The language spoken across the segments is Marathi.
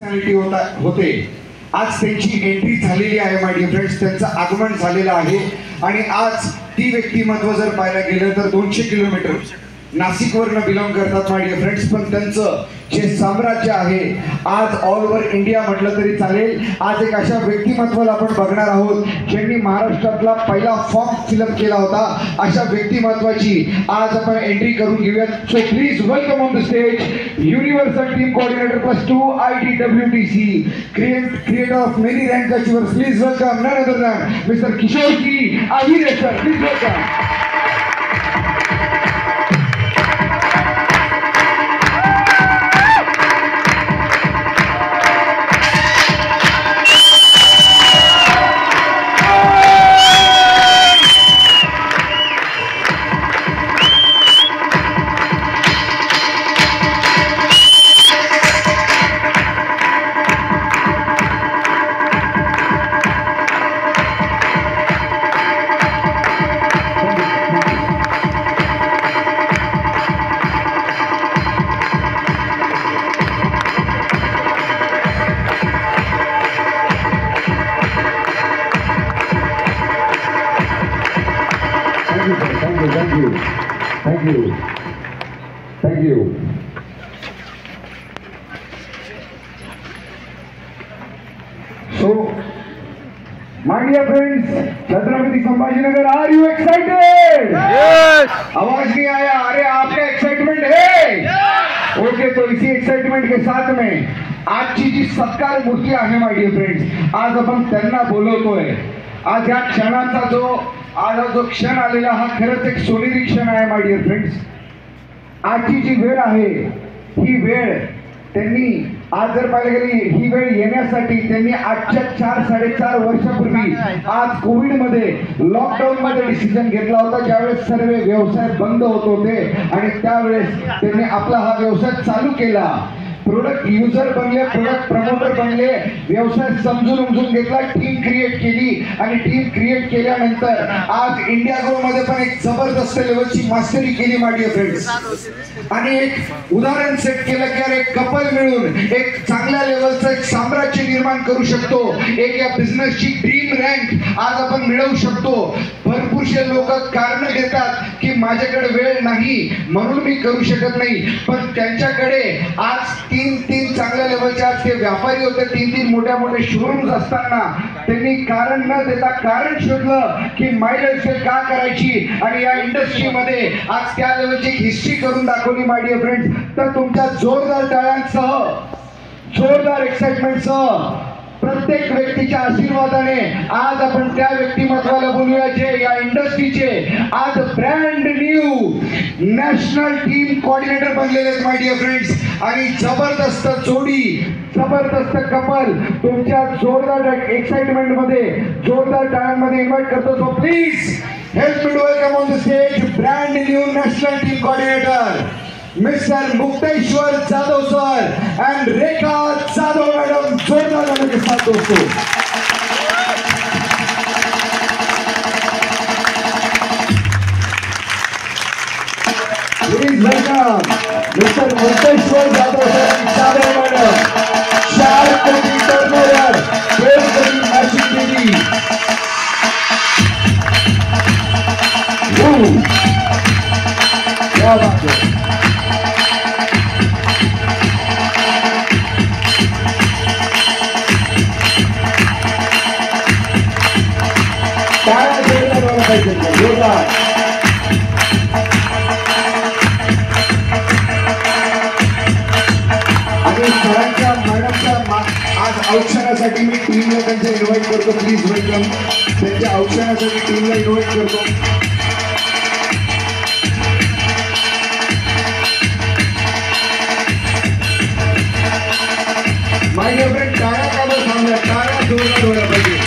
होते. आज त्यांची एंट्री झालेली आहे माय डिअर फ्रेंड्स, त्यांचं आगमन झालेलं आहे आणि आज ती व्यक्तिमत्व जर पाहायला गेलं तर 200 किलोमीटर नाशिकवरनं बिलॉंग करतात माय डिअर फ्रेंड्स, पण त्यांचं जे साम्राज्य आहे आज ऑल ओव्हर इंडिया म्हटलं तरी चालेल. आज एक अशा व्यक्तिमत्वाला आपण बघणार आहोत ज्यांनी महाराष्ट्रातला पहिला फॉर्म फिलअप केला होता. अशा व्यक्तिमत्वाची आज आपण एंट्री करून घेऊयात. So please welcome on the stage universal team coordinator +2 ITWTC creator of many rank achievers. Please welcome none other than Mr. Kishore Ahire sir. Please welcome. Thank you. So, my dear friends, Chhatrapati Sambhajinagar, are you excited? Yes. आवाज नहीं आया. अरे आपका एक्साइटमेंट है? Yes. ओके, तो इसी एक्साइटमेंट के साथ में आजची जी सत्कार मूर्ती आहे माय डिअर फ्रेंड्स, आज आपण त्यांना बोलवतोय. आज या क्षणाचा जो क्षण आलेला हा खरंच एक सोनेरी क्षण आहे माय डिअर फ्रेंड्स. आजची जी वेळ आहे ही वेळ त्यांनी आज जर पाहिलं गेली ही वेळ येण्यासाठी त्यांनी आजच्या 4-4.5 वर्षापूर्वी आज कोविडमध्ये लॉकडाऊन मध्ये डिसिजन घेतला होता, ज्यावेळेस सर्व व्यवसाय बंद होत होते आणि त्यावेळेस त्यांनी आपला हा व्यवसाय चालू केला. प्रोडक्ट युजर बनले, प्रोडक्ट प्रमोटर बनले, व्यवसाय समजून उमजून घेतला, टीम क्रिएट केली आणि टीम क्रिएट केल्यानंतर आज इंडिया ग्रो मध्ये पण एक जबरदस्त लेवलची मास्टरी केली माय डिअर फ्रेंड्स. आणि एक उदाहरण सेट केलं की अरे एक कपल मिळून एक चांगल्या लेवलचं एक साम्राज्य निर्माण करू शकतो. एक या बिझनेसची ड्रीम रँक आज आपण मिळवू शकतो. भरपूरशे लोक कारण देतात की माझ्याकडे वेळ नाही म्हणून मी करू शकत नाही, पण त्यांच्याकडे आज तीन चांगल्या लेवलचे आज ते व्यापारी होते. 3 मोठ्या शोरूम्स असताना त्यांनी कारण न देता कारण शोधलं की माय लाईफस्टाईल का करायची आणि या इंडस्ट्रीमध्ये आज त्या लेवलची हिस्ट्री करून दाखवली माय डिअर फ्रेंड्स. तर तुमच्या जोरदार टाळ्यांसह, जोरदार एक्साइटमेंटसह, प्रत्येक व्यक्तीच्या आशीर्वादाने आज आपण त्या व्यक्तिमत्वाला बोलूया जे या इंडस्ट्रीचे आज brand new national team coordinator बनलेले आहेत माय डिअर फ्रेंड्स. आणि जबरदस्त जोडी, जबरदस्त कपल तुमच्या जोरदार एक्साइटमेंट मध्ये, जोरदार टाळ्यांमध्ये इन्व्हाइट करतो. So please help me to welcome on the stage brand new national team coordinator mister Mukteshwar Jadhav sir and Rekha Jadhav madam. जोरदार तालियों के साथ दोस्तों. Please welcome mister Mukteshwar Jadhav sir and Jadhav madam. 4 कोटी टर्नओवर, 1.5 कोटी मॅचिंग केली. क्या बात है. आणि सरांच्या मॅडमच्या आज औक्षणासाठी मी टीमला त्यांच्या इन्व्हाइट करतो. Please welcome. त्यांच्या औक्षणासाठी टीमला इन्व्हाइट करतो. माय डिअर फ्रेंड, टाळ्या काढून थांबल्या, टाळ्या जोरदार व्हायला पाहिजे.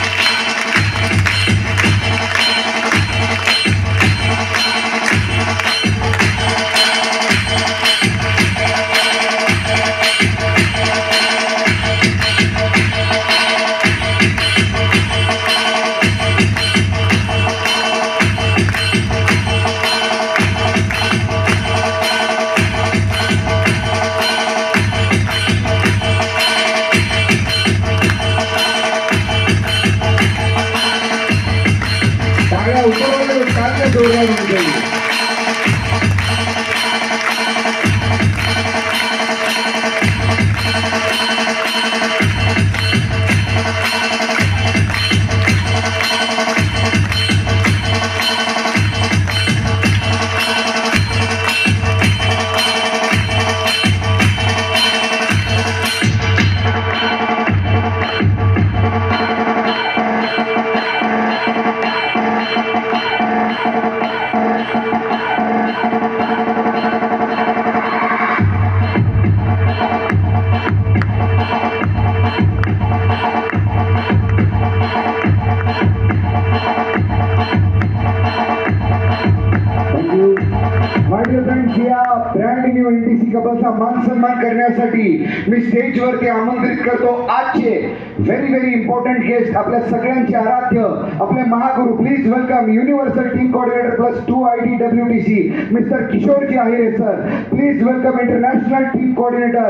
सन्मान करण्यासाठी मी स्टेजवरती आमंत्रित करतो आजचे व्हेरी इम्पॉर्टंट गेस्ट, आपल्या सगळ्यांचे आराध्य, आपले महागुरु. Please welcome universal team coordinator plus 2 IDWTC mister Kishorji Ahire sir. Please welcome international team coordinator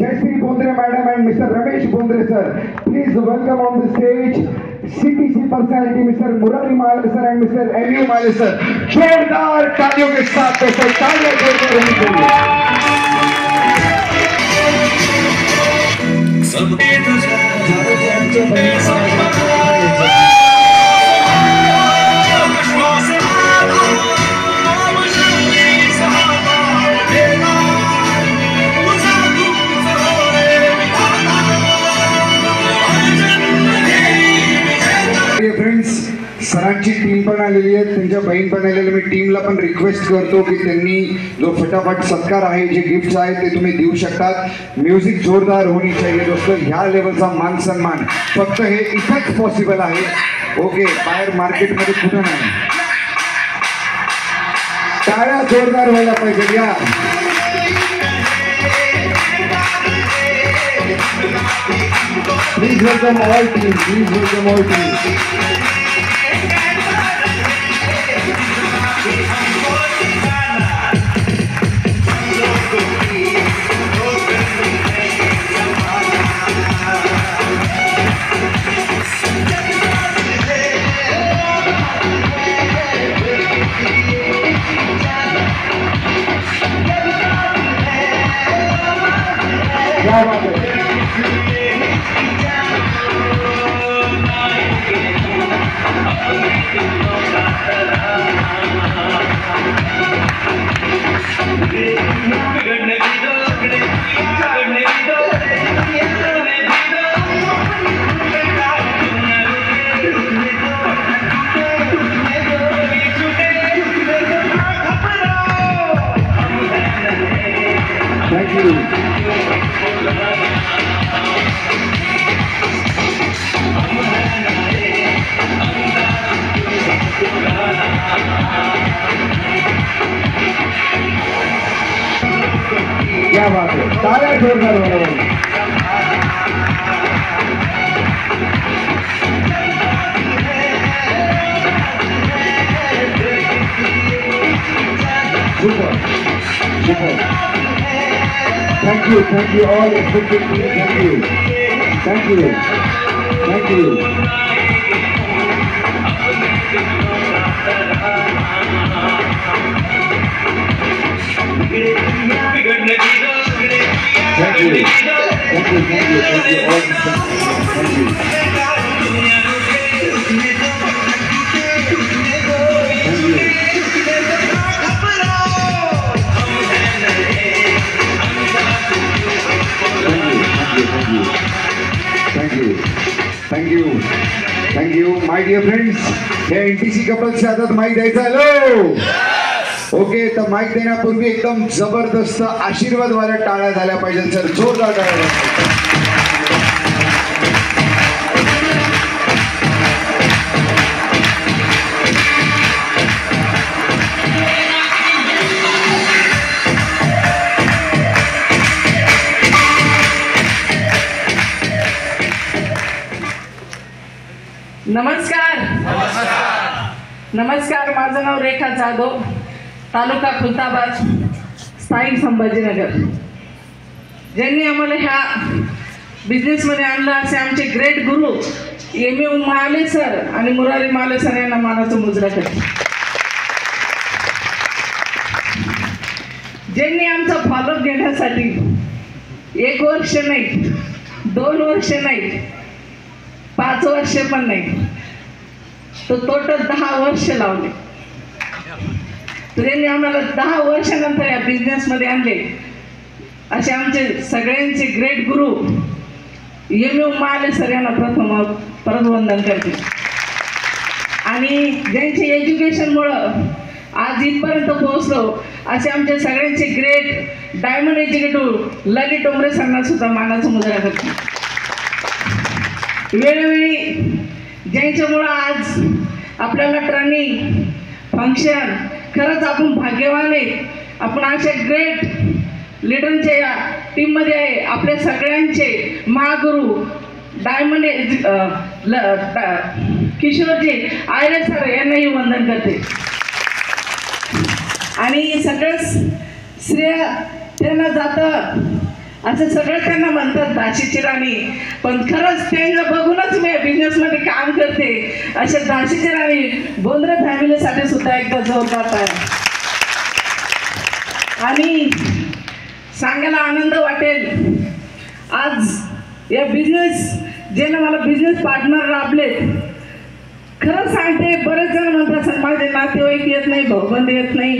Jayashree Bondre madam and mister Ramesh Bondre sir. Please welcome on the stage CTC personality mister Murari Male sir and mister MU Male sir. जोरदार तालियों के साथ दोस्तों तालियां जोरदार होनी फ्रेंड्स. सरांची टीम पण आलेली आहे, त्यांच्या बहीण पण आलेली. मी टीमला पण रिक्वेस्ट करतो की त्यांनी जो फटाफट सत्कार आहे, जे गिफ्ट्स आहेत ते तुम्ही देऊ शकतात. म्युझिक जोरदार होणी चाहिए दोस्तों. ह्या लेवलचा मान सन्मान फक्त हे इथेच पॉसिबल आहे. ओके, बाहेर मार्केटमध्ये कुठं नाही. टाळ्या जोरदार व्हायला पाहिजे. या please welcome all team. Please welcome all team. क्या बात है. Thank you. क्या बात है. तालियां जोरदार हो रहा है. Super. Thank you all respected team. Thank you. Thank you, my dear friends. हे NTC कपल्सच्या हातात माईक द्यायचा. हॅलो. ओके, तर माईक देण्यापूर्वी एकदम जबरदस्त आशीर्वाद वाल्या टाळ्या झाल्या पाहिजे सर. जोरदार टाळ्या. नमस्कार. माझं नाव रेखा जाधव, तालुका खुलताबाद, स्थायिक संभाजीनगर. ज्यांनी आम्हाला ह्या बिझनेसमध्ये आणलं असे आमचे ग्रेट गुरु MU माले सर आणि मुरारी माले सर यांना मानाचं मुजरा करते. ज्यांनी आमचा फॉलोअप घेण्यासाठी 1 वर्ष नाही, 2 वर्ष नाही, 5 वर्ष पण नाही, तो टोटल 10 वर्ष लावले. तर त्यांनी आम्हाला 10 वर्षानंतर या बिझनेसमध्ये आणले. असे आमचे सगळ्यांचे ग्रेट गुरु MU माले सर यांना प्रथम परत वंदन करते. आणि ज्यांचे एज्युकेशनमुळं आज इथपर्यंत पोहोचलो असे आमचे सगळ्यांचे ग्रेट डायमंड एक्झिक्युटिव्ह ललित डोंगरे सरांना सुद्धा मानाचा मुजरा करते. वेळोवेळी ज्यांच्यामुळं आज आपल्याला ट्रेनिंग फंक्शन, खरंच आपण भाग्यवान आहे. आपण असे ग्रेट लीडरच्या या टीममध्ये आहे आपल्या सगळ्यांचे महागुरु डायमंड किशोरजी आयरे सर यांनाही वंदन करते आणि सगळंच श्रेय त्यांना जातं असं सगळं त्यांना म्हणतात झाशीची राणी, पण खरंच त्यांना बघूनच मी बिझनेसमध्ये काम करते. अशा झाशीची राणी बोंद्रे फॅमिलीसाठी सुद्धा एकदा जोरदार आहे. आणि सांगायला आनंद वाटेल आज या बिझनेस ज्यानं मला बिझनेस पार्टनर लाभलेत. खरं सांगते बरेच जण म्हणतात माझे नातेवाईक येत नाही, भाऊबंद येत नाही,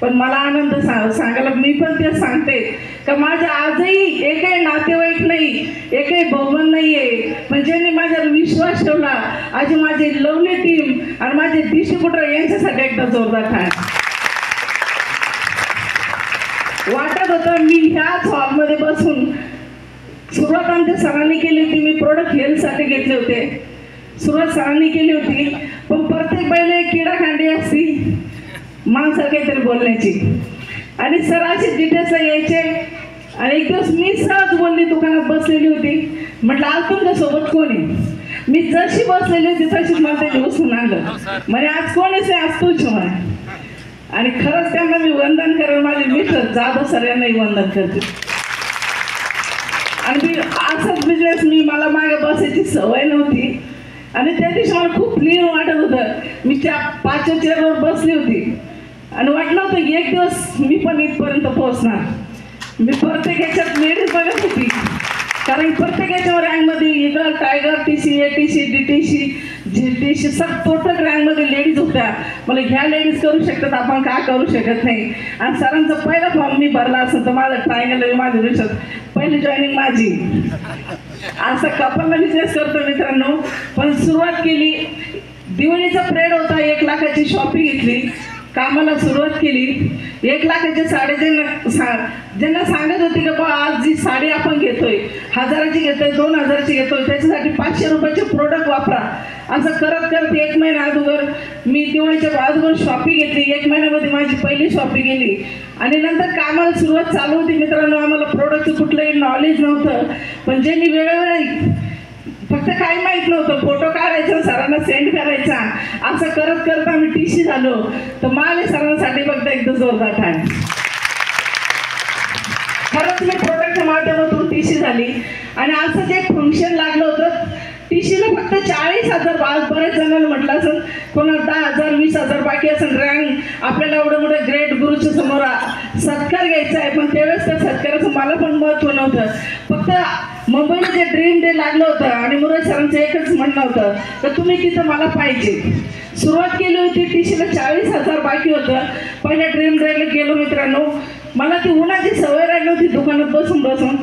पण मला आनंद सांगायला मी पण ते सांगते का माझ्या आजही एकही नातेवाईक नाही, एकही भाऊबंद नाही आहे, पण ज्यांनी माझ्यावर विश्वास ठेवला आज माझी लवली टीम आणि माझे डिस्ट्रीब्युटर यांच्यासाठी एकदा जोरदार आहे. वाटत होतं मी ह्याच हॉलमध्ये बसून सुरुवात आमच्या सरांनी केली होती. मी प्रोडक्ट हेल्थसाठी घेतले होते, सुरुवात सरांनी केली होती, पण प्रत्येक पहिले किडाखांडी असती माणसं काहीतरी बोलण्याची आणि सर असे डिटेल्स यायचे. आणि एक दिवस मी सहज बोलली, दुकानात बसलेली होती, म्हटलं आज तुमच्यासोबत कोण आहे. मी जशी बसलेली होती तशीच मला ते बसून आणलं, म्हणजे आज कोणीच नाही, आज तूच म्हणे. आणि खरंच त्यांना मी वंदन करेन, माझे मित्र जाधव सर यांनाही वंदन करते. आणि मी असाच बिझनेस मला मागे बसायची सवय नव्हती आणि त्या दिवशी मला खूप क्लीन वाटत होतं. मी त्या 5 चेअरवर बसली होती आणि वाटलं होतं एक दिवस मी पण इथपर्यंत पोहोचणार. मी प्रत्येक याच्यात लेडीज बघत होती, कारण प्रत्येक याच्यावर रँकमध्ये eagle, tiger, TC, ATC, DTC, GTC सब टोटल रँकमध्ये लेडीज होत्या. मला ह्या लेडीज करू शकतात, आपण का करू शकत नाही. आणि सरांचा पहिला फॉर्म मी भरला असं तर माझं ट्रायंगल माझ्या दिवसात पहिली जॉईनिंग माझी. असा कपलला बिझनेस करतो मित्रांनो, पण सुरुवात केली. दिवाळीचा पिरियड होता, 1 लाखाची शॉपिंग घेतली, कामाला सुरुवात केली. 1 लाखाची साडी ज्यांना सांगत होती की बा आज जी साडी आपण घेतोय 1000ची घेतोय, 2000ची घेतोय, त्याच्यासाठी 500 रुपयाचे प्रोडक्ट वापरा. असं करत करत 1 महिना अगोदर मी दिवाळीच्या अगोदर शॉपिंग घेतली. 1 महिन्यामध्ये माझी पहिली शॉपिंग गेली आणि नंतर कामाला सुरुवात चालू होती. मित्रांनो आम्हाला प्रोडक्टचं कुठलंही नॉलेज नव्हतं, पण जे मी वेळोवेळी फक्त काही माहीत नव्हतं, फोटो काढायचा सरांना सेंड करायचा, असं करत करत आम्ही TC झालो. तर माझ्या सरांसाठी फक्त एकदम जोरदार आहे. खरंच मी प्रोडक्टच्या माध्यमातून TC झाली. आणि असं जे फंक्शन लागलं होतं TCला फक्त 40,000. आज बरेच जणांना म्हटलं असं कोणाला 10,000 20,000 बाकी असेल रँक. आपल्याला एवढं मोठं ग्रेट गुरुच्या समोर सत्कार घ्यायचा आहे, पण त्यावेळेस त्या सत्काराचं मला पण महत्त्व नव्हतं. फक्त मुंबईला जे ड्रीम डे लागलं होतं आणि मुरज सरांचं एकच म्हणणं होतं तर तुम्ही तिथं मला पाहिजे. सुरुवात केली होती, TCला 40,000 बाकी होतं. पहिल्या ड्रीम डेला गेलो मित्रांनो, मला ती उन्हाची सवय राहिली होती दुकानात बसून बसून.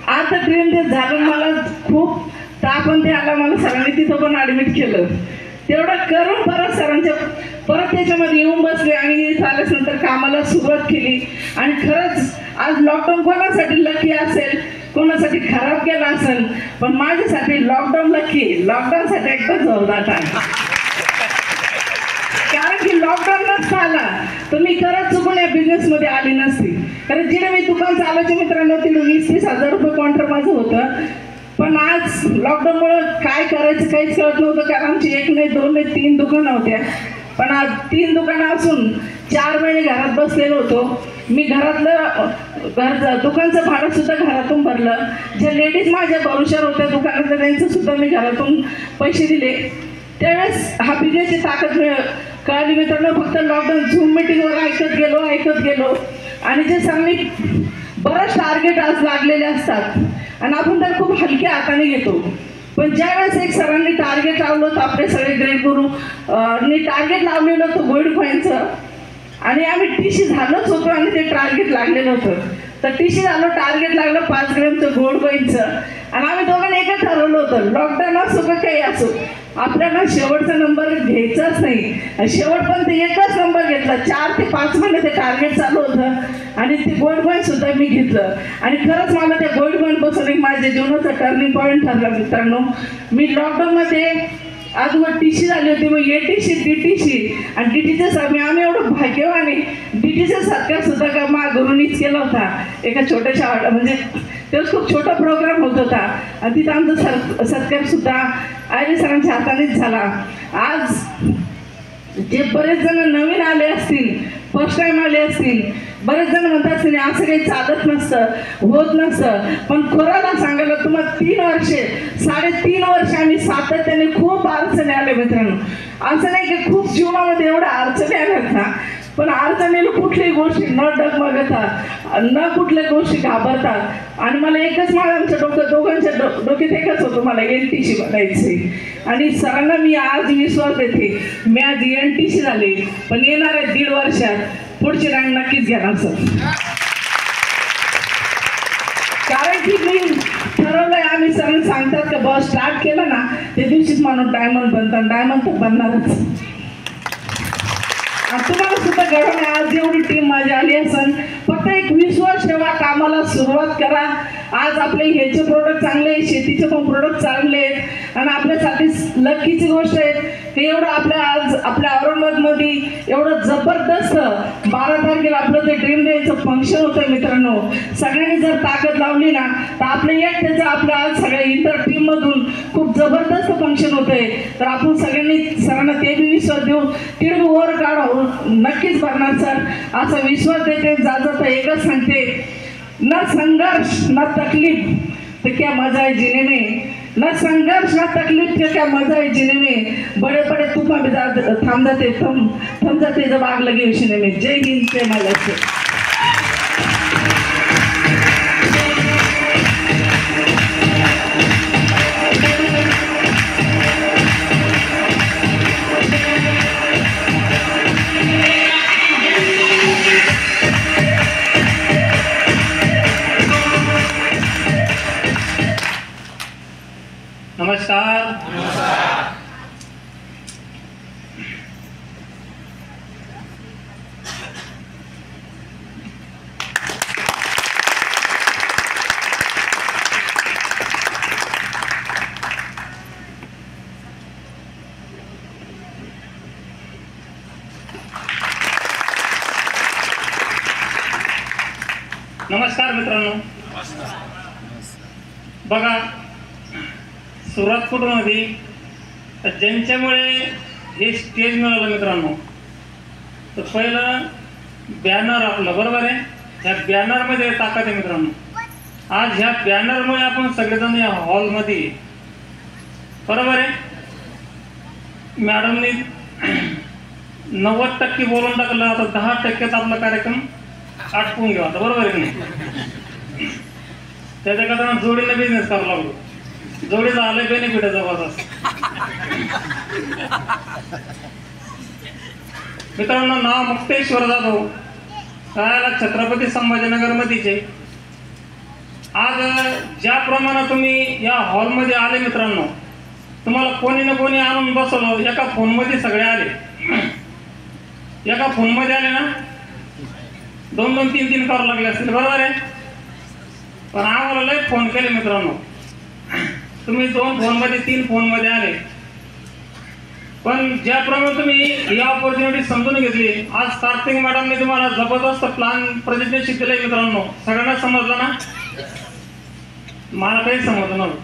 आता ड्रीम डे झालं, मला खूप ताप ते आला, मला सरांनी तिथं पण ॲडमिट केलं. तेवढं करून परत त्याच्यामध्ये येऊन बसले आणि झाल्यानंतर कामाला सुरुवात केली. आणि खरंच आज लॉकडाऊन कोणासाठी लकी असेल, कोणासाठी खराब गेला असेल, पण माझ्यासाठी लॉकडाऊन लकी. लॉकडाऊनसाठी एकदम जोरदार आहे, कारण की लॉकडाऊन नसता आला तर मी खरंच चुकून या बिझनेसमध्ये आली नसती. कारण जिथे मी दुकान चालवायचे मित्रांनो तिथे 20-30 हजार रुपये कॉन्ट्रॅक्ट माझं होतं. पण आज लॉकडाऊनमुळं काय करायचं काहीच कळत नव्हतं, कारण आमची 1 नाही 2 नाही 3 दुकानं होत्या. पण आज 3 दुकानं असून 4 महिने घरात बसलेलो होतो. मी घरातलं दुकानचं भाडं सुद्धा घरातून भरलं. ज्या लेडीज माझ्या भरोश्यावर होत्या दुकानात त्यांचं सुद्धा मी घरातून पैसे दिले. त्यावेळेस हा बिझनेसची ताकद कळाली मित्रांनो. फक्त लॉकडाऊन झूम मिटिंगवर ऐकत गेलो आणि जे सांगली बरंच टार्गेट आज लागलेले असतात आणि आपण तर खूप हलक्या हाताने घेतो. पण ज्यावेळेस एक सरांनी टार्गेट लावलं होतं, आपले सगळे ग्रेट गुरु टार्गेट लावलेलं होतं गोल्ड कॉईनचं आणि आम्ही TC झालोच होतो आणि ते टार्गेट लागलेलं होतं. तर TC झालं, टार्गेट लागलं 5 ग्रॅमचं गोल्ड कॉईनचं. आणि आम्ही दोघांनी एकच ठरवलं होतं, लॉकडाऊन असो का काही असो आपल्याला शेवटचा नंबर घ्यायचाच नाही. शेवटपर्यंत एकच नंबर घेतला. 4 ते 5 महिने ते टार्गेट चालू होतं आणि ते गोल्ड कॉईन सुद्धा मी घेतलं. आणि खरंच मला त्या गोल्ड कॉईन पासून एक माझ्या जीवनाचा टर्निंग पॉईंट ठरला मित्रांनो. मी लॉकडाऊनमध्ये आजवर टीसी झाली होती, मग एटीसी डीटीसी आणि डीटीचं आम्ही एवढं भाग्यवान आहे. डीटीचा सत्कार सुद्धा का गुरुनीच केला होता एका छोट्याशा म्हणजे तेव्हा खूप छोटा प्रोग्राम होत होता आणि तिथं आमचा सत्कार सुद्धा आयरे सरांच्या हातानेच झाला. आज जे बरेच जण नवीन आले असतील, फर्स्ट टाइम आले असतील, बरेच जण म्हणतात असतील असं काही चालत नसतं, होत नसतं, पण खरं सांगायला तुम्हाला 3 वर्षे 3.5 वर्ष आम्ही सातत्याने खूप अडचणी आले मित्रांनो. असं नाही की खूप जीवनामध्ये एवढ्या अडचणी आल्यात ना, पण अडचणीला कुठल्याही गोष्टी न डगमगतात, न कुठल्या गोष्टी घाबरतात. आणि मला एकच आमच्या दोघांच्या डोक्यात एकच होतं, मला NTC बनायचे. आणि सरांना मी आज विश्वास देते, मी आज NTC झाले, पण येणाऱ्या 1.5 वर्षात पुढची रँक नक्कीच घेणार सर. कारण की मी ठरवलंय, आम्ही सरांना सांगतात का बस स्टार्ट केलं ना त्या दिवशीच माणूस डायमंड बनतात, डायमंड तर बनणारच. तुम्हाला सुद्धा घडवणे आज एवढी टीम माझी आली असेल, फक्त एक विश्वास ठेवा, कामाला सुरुवात करा. आज आपले ह्याचे प्रोडक्ट चांगले आहेत, शेतीचे पण प्रोडक्ट चांगले आहेत आणि आपल्यासाठी लकीची गोष्ट आहे की एवढं आज आपल्या औरंगाबादमध्ये एवढं जबरदस्त 12 तारखेला आपलं ते ड्रीम डेचं फंक्शन होतं मित्रांनो. सगळ्यांनी जर ताकद लावली ना तर आपलं एकट्याचं आपलं आज सगळ्या इतर टीममधून खूप जबरदस्त फंक्शन होतंय. तर आपण सगळ्यांनी सरांना ते बी विश्वास देऊ, तिकडे वर काढा, नक्कीच करणार सर असा विश्वास देते. जाता एकच सांगते, न संघर्ष न तकलीफ तो क्या मजा है जीने में, न संघर्ष न तकलीफ तो क्या मजा है जीने में. बड़े बड़े तूफान भी थम जाते जब आग लगी उसीने में. जय हिंद, जय महाराष्ट्र. नमस्कार. नमस्कार मित्रांनो. बघा, सुरुवात कुठून होती, तर ज्यांच्यामुळे हे स्टेज मिळालं मित्रांनो, तर पहिलं बॅनर आपलं, बरोबर आहे. ह्या बॅनरमध्ये ताकद आहे मित्रांनो. आज ह्या बॅनरमुळे आपण सगळेजण या हॉलमध्ये, बरोबर आहे. मॅडमनी 90% बोलून टाकलं, आता 10% आपला कार्यक्रम आटपून घेऊ आता, बरोबर आहे की नाही. त्याच्याकरता जोडीने बिझनेस करावं लागलो, जोडीचं आलं बेनिफिट आहे जबरदस्त. मित्रांनो, नाव मुक्तेश्वर जाधव, राहायला छत्रपती संभाजीनगर मध्येचे. आज ज्याप्रमाणे तुम्ही या हॉलमध्ये आले मित्रांनो, तुम्हाला कोणी ना कोणी आणून बसवलं. एका फोनमध्ये सगळे आले, एका फोनमध्ये आले ना, 2-2, 3-3 करावं लागले असतील, बरोबर आहे. पण आम्हाला लय फोन केले मित्रांनो. तुम्ही 2 फोनमध्ये 3 फोनमध्ये आले, पण ज्याप्रमाणे तुम्ही ही ऑपॉर्च्युनिटी समजून घेतली. आज कार्तिक मॅडमने तुम्हाला जबरदस्त प्लॅन प्रेझेंटेशन दिलंय मित्रांनो. सगळ्यांना समजलं ना? मला काही समजलं नव्हतं.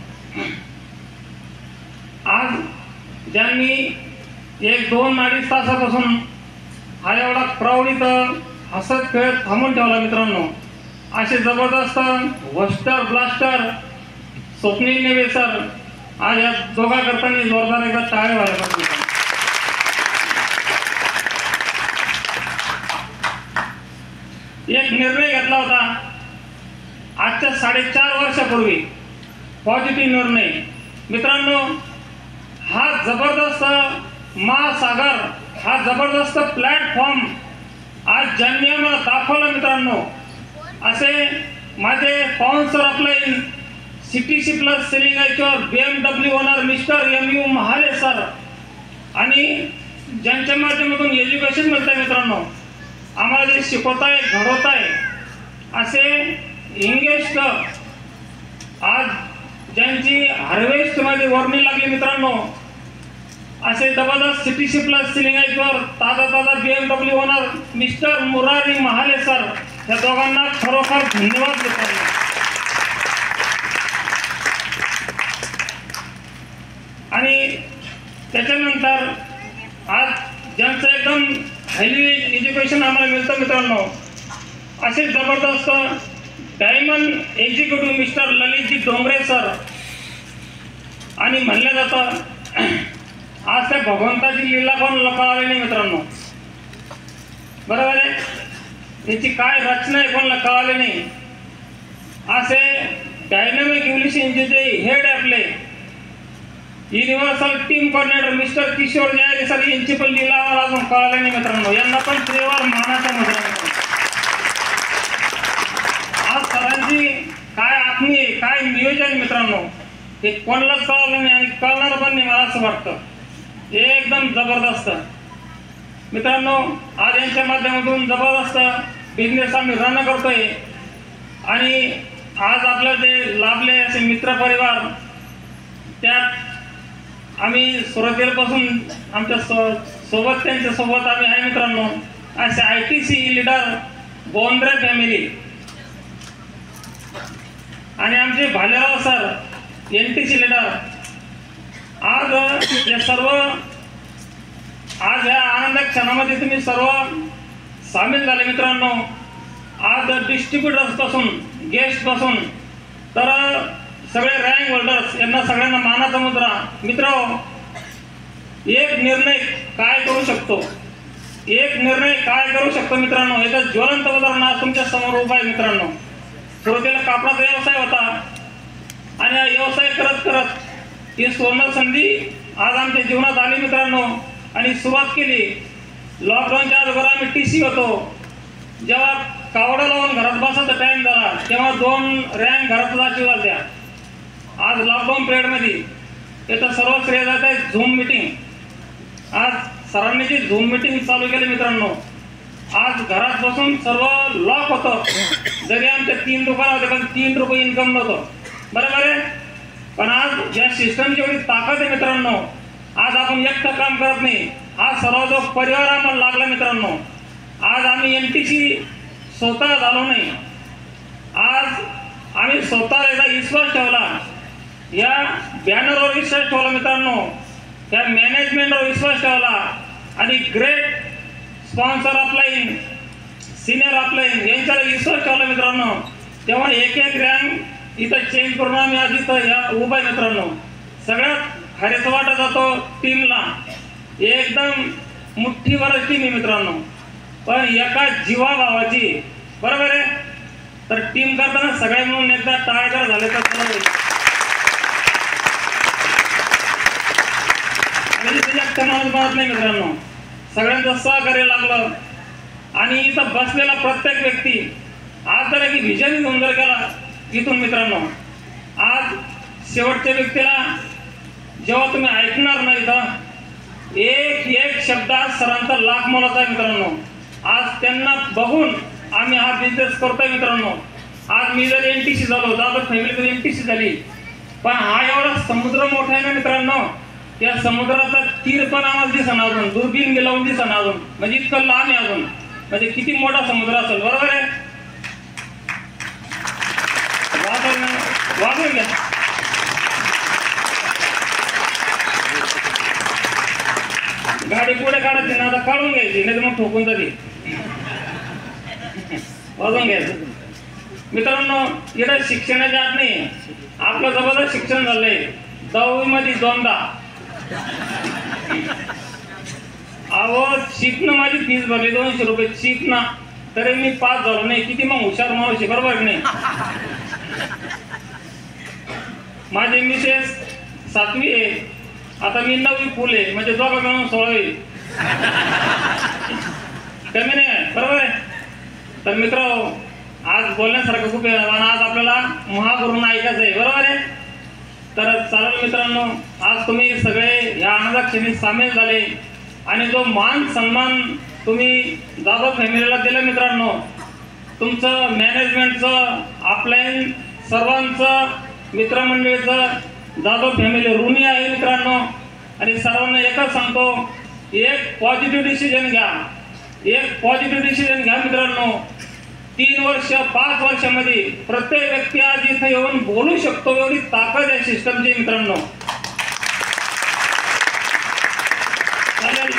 आज ज्यांनी 1-2-2.5 तासापासून हा एवढा क्राऊड इथं हसत खेळत थांबून ठेवला मित्रांनो, असे जबरदस्त वस्टर ब्लास्टर स्वप्नील नेवे सर, आज या दोघा करताना जोरदार एकदा टाळ्या व्हायला पाहिजे. एक निर्णय घेतला होता आजच्या 4.5 वर्षापूर्वी, पॉझिटिव्ह निर्णय मित्रांनो. हा जबरदस्त महासागर, हा जबरदस्त प्लॅटफॉर्म आज ज्यांनी आम्हाला दाखवलं मित्रांनो, असे माझे sponsor offline CTC plus selling याच्यावर BMW owner mister MU Mahale sir, आणि ज्यांच्या माध्यमातून एज्युकेशन मिळत आहे मित्रांनो, आम्हाला जे शिकवताय घडवताय असे इंगेस्ट, आज ज्यांची हार्वेस्टमध्ये वर्णी लागली मित्रांनो, असे जबरदस्त सिटीसी प्लस सिलिंगाईजवर ताजा BMW होणार मिस्टर मुरारी महाले सर, या दोघांना खरोखर धन्यवाद देतो. आणि त्याच्यानंतर आज ज्यांचं एकदम हायली एज्युकेशन आम्हाला मिळतं मित्रांनो, असे जबरदस्त diamond executive mister Lalitji Dongre sir. आणि म्हणलं जातं आज त्या भगवंताची लीला पण कळाली नाही मित्रांनो, बरोबर आहे. त्याची काय रचना आहे पण कळाली नाही. असे डायनॅमिक इव्होल्युशनचे जे हेड आपले universal team coordinator mister Kishor Jayari sir, यांची पण लीला अजून कळाली नाही मित्रांनो. यांना पण श्रीवार मानाचा मुद्रा. आज सरांची काय आत्मी आहे, काय नियोजन मित्रांनो, हे कोणालाच कळलं नाही आणि कळणार पण नाही. मला असं वाटतं एकदम जबरदस्त मित्रांनो. आज यांच्या माध्यमातून जबरदस्त बिझनेस आम्ही रन करतोय. आणि आज आपलं जे लाभले असे मित्र परिवार, त्यात आम्ही सुरुवातीपासून आमच्या सोबत त्यांच्यासोबत आम्ही आहे मित्रांनो. असे ITC लीडर बोंद्रे फॅमिली आणि आमचे भालेराव सर NTC लीडर. आज या सर्व आज या आनंद क्षणामध्ये तुम्ही सर्व सामील झाले मित्रांनो. आज डिस्ट्रीब्युटर्स पासून गेस्ट पासून तर सगळे रँक होल्डर्स यांना सगळ्यांना मानाचा मुद्रा. मित्र, एक निर्णय काय करू शकतो, एक निर्णय काय करू शकतो मित्रांनो, याचं ज्वलंत उदाहरण आज तुमच्या समोर उभा आहे मित्रांनो. सुरुवातीला कापडाचा व्यवसाय होता आणि हा व्यवसाय करत करत ही सुवर्ण संधी आज आमच्या जीवनात आली मित्रांनो. आणि सुरुवात केली लॉकडाऊनच्या अगोदर आम्ही TC होतो. जेव्हा कावडा लावून घरात बसायचा टाइम झाला तेव्हा 2 रँक घरात जायची होत्या. आज लॉकडाऊन पिरियडमध्ये याचं सर्व श्रेय जात आहे झूम मिटिंग. आज सरांनी जी झूम मिटिंग चालू केली मित्रांनो, आज घरात बसून सर्व लॉक होतं. जरी आमच्या 3 दुकान होते पण 3 रुपये इन्कम नव्हतं, बरोबर आहे. पण आज या सिस्टमची एवढी ताकद आहे मित्रांनो. आज आपण एकटं काम करत नाही, आज सर्व जो परिवार आम्हाला लागला मित्रांनो. आज आम्ही NTC स्वतः झालो नाही, आज आम्ही स्वतः एकदा विश्वास ठेवला, या बॅनरवर विश्वास ठेवला मित्रांनो, या मॅनेजमेंटवर विश्वास ठेवला आणि great sponsor up line, senior up line यांच्यावर विश्वास ठेवला मित्रांनो. तेव्हा एक रँक इथं चेंज करून आम्ही आज इथं या उभा आहे मित्रांनो. सगळ्यात खरेच वाटत जातो टीमला, एकदम मुठ्ठीभरच टीम आहे मित्रांनो, पण एका जीवाभावाची, बरोबर आहे. तर टीम करताना सगळे म्हणून एकदा टाळेकर झाले तर माणूस बनत नाही मित्रांनो. सगळ्यांचं सहकार्य लागलं आणि इथं बसलेला प्रत्येक व्यक्ती आज जर की व्हिजन घेऊन जर गेला इथून मित्रांनो, आज शेवटच्या व्यक्तीला जेव्हा तुम्ही ऐकणार नाही तर एक शब्द सरांचा लाख मोलाचा आहे मित्रांनो. आज त्यांना बघून आम्ही हा बिझनेस करतोय मित्रांनो. आज मी जर NTC झालो, दादा फॅमिली जर NTC झाली, पण हा एवढा समुद्र मोठा आहे ना मित्रांनो, त्या समुद्राचा तीर पण आम्हाला दिसना अजून, दुर्बीन लावून दिसना अजून, म्हणजे इतकं लांब आहे अजून, म्हणजे किती मोठा समुद्र असेल, बरोबर आहे. वाजवून घ्या. गाडी पुढे काढायची ना, आता काढून घ्यायची, नाही तर मग ठोकून जाते. वाजवून घ्यायचं मित्रांनो. इकडे शिक्षणाच्या आत नाही, आपलं जबरदस्त शिक्षण झालंय. 10वी मध्ये 2दा अहो शिकणं, माझी फीस भरली 200 रुपये शिकणं, तरी मी पास झालो नाही. किती मग हुशार माणूस आहे, बरोबर नाही. माझी मिसेस 7वी आहे, आता मी 9वी फुल आहे, म्हणजे दोघं मिळून 16वी, कमी नाही, बरोबर आहे. तर मित्र, आज बोलण्यासारखं खूप आहे आणि आज आपल्याला महागुरूंना ऐकायचं आहे, बरोबर आहे. तर चालेल मित्रांनो, आज तुम्ही सगळे या आनंदात क्षणी सामील झाले आणि जो मान सन्मान तुम्ही जाधव फॅमिलीला दिला मित्रांनो, तुमचं मॅनेजमेंटचं, अपलाईन सर्वांचं, मित्रमंडळीचं जाधव फॅमिली ऋणी आहे मित्रांनो. आणि सर्वांना एकच सांगतो, एक पॉझिटिव्ह डिसिजन घ्या, एक पॉझिटिव्ह डिसिजन घ्या मित्रांनो. 3 वर्ष 5 वर्षामध्ये प्रत्येक व्यक्ती आज इथे येऊन बोलू शकतो एवढी ताकद आहे सिस्टमची मित्रांनो. चालेल,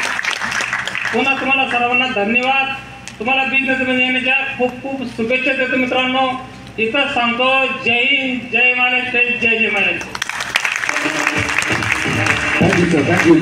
पुन्हा तुम्हाला सर्वांना धन्यवाद. तुम्हाला बिझनेसमध्ये येण्याच्या खूप खूप शुभेच्छा देतो मित्रांनो. इथं सांगतो, जय हिंद, जय महाराष्ट्र, जय जय महाराष्ट्र. Thank you sir, thank you.